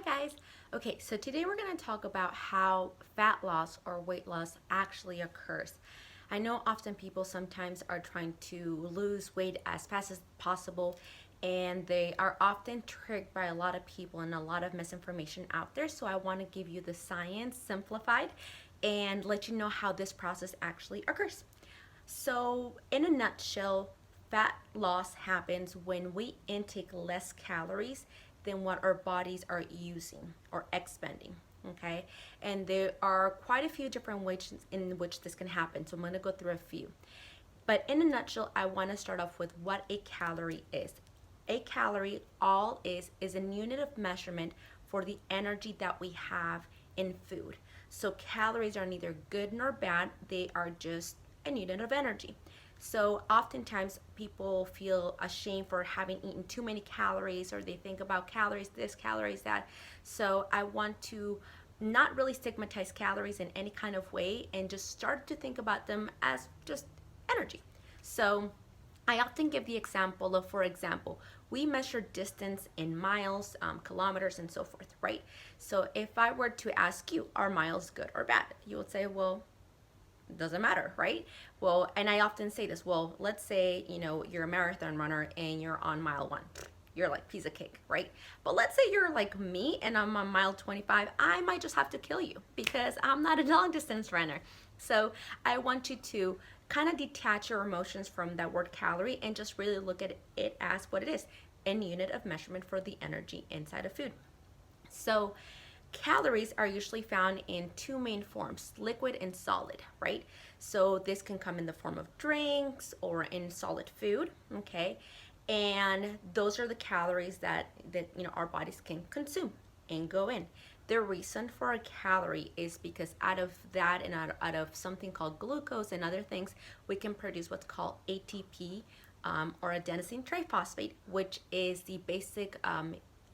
guys. Okay, so today we're going to talk about how fat loss or weight loss actually occurs. I know often people sometimes are trying to lose weight as fast as possible, and they are often tricked by a lot of people and a lot of misinformation out there. So I want to give you the science simplified and let you know how this process actually occurs. So, in a nutshell, fat loss happens when we intake less calories than what our bodies are using or expending. Okay, and there are quite a few different ways in which this can happen. So, I'm going to go through a few. But in a nutshell, I want to start off with what a calorie is. A calorie, all is a unit of measurement for the energy that we have in food. So calories are neither good nor bad, they are just a unit of energy. So oftentimes people feel ashamed for having eaten too many calories, or they think about calories this, calories that. So I want to not really stigmatize calories in any kind of way and just start to think about them as just energy. So I often give the example of, for example, we measure distance in miles, kilometers, and so forth, right? So if I were to ask you, are miles good or bad? You would say, well, it doesn't matter, right? Well, and I often say this, well, let's say, you're a marathon runner and you're on mile 1. You're like piece of cake, right? But let's say you're like me and I'm on mile 25. I might just have to kill you because I'm not a long distance runner. So I want you to kind of detach your emotions from that word calorie and just really look at it as what it is, an unit of measurement for the energy inside of food. So calories are usually found in two main forms, liquid and solid, right? So this can come in the form of drinks or in solid food, okay? And those are the calories that our bodies can consume and go in. The reason for a calorie is because out of that and out of something called glucose and other things, we can produce what's called ATP, or adenosine triphosphate, which is the basic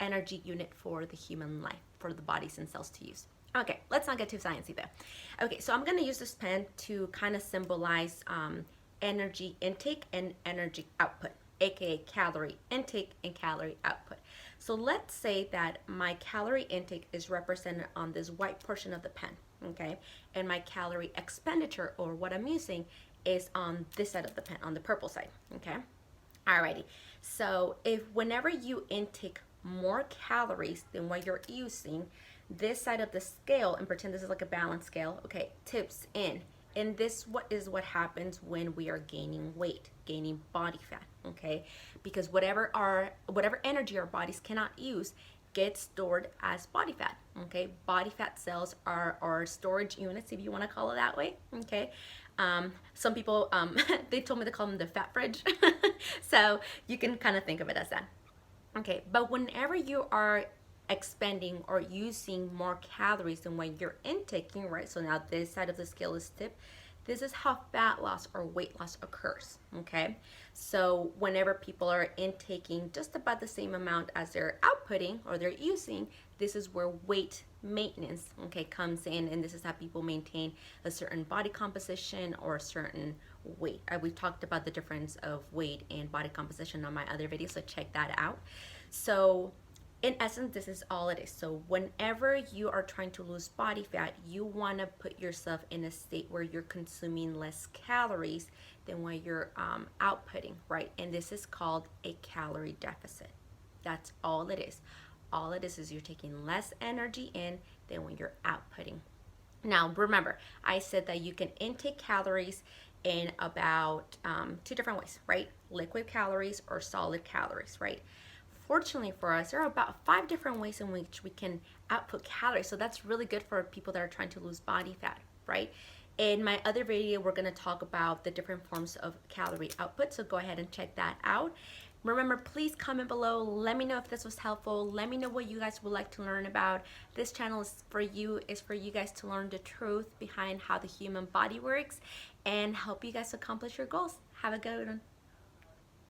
energy unit for the human life, for the bodies and cells to use. Okay, let's not get too sciencey though. Okay, so I'm going to use this pen to kind of symbolize energy intake and energy output, aka calorie intake and calorie output. So let's say that my calorie intake is represented on this white portion of the pen, okay? And my calorie expenditure, or what I'm using, is on this side of the pen, on the purple side, okay? Alrighty, so if whenever you intake more calories than what you're using, this side of the scale, and pretend this is like a balance scale, okay, tips in. And this what happens when we are gaining weight, gaining body fat, okay? Because whatever energy our bodies cannot use gets stored as body fat, okay? Body fat cells are our storage units, if you want to call it that way, okay? Some people, they told me to call them the fat fridge. So you can kind of think of it as that. Okay, but whenever you are expending or using more calories than what you're intaking, right? So now this side of the scale is tipped. This is how fat loss or weight loss occurs, okay? So whenever people are intaking just about the same amount as they're outputting or they're using, this is where weight maintenance, okay, comes in, and this is how people maintain a certain body composition or a certain weight. We've talked about the difference of weight and body composition on my other videos, so check that out. So in essence, this is all it is. So whenever you are trying to lose body fat, you want to put yourself in a state where you're consuming less calories than what you're outputting, right? And this is called a calorie deficit. That's all it is. All it is you're taking less energy in than when you're outputting. Now, remember, I said that you can intake calories in about two different ways, right? Liquid calories or solid calories, right? Fortunately for us, there are about 5 different ways in which we can output calories. So that's really good for people that are trying to lose body fat, right? In my other video, we're going to talk about the different forms of calorie output. So go ahead and check that out. Remember, please comment below. Let me know if this was helpful. Let me know what you guys would like to learn about. This channel is for you guys to learn the truth behind how the human body works and help you guys accomplish your goals. Have a good one.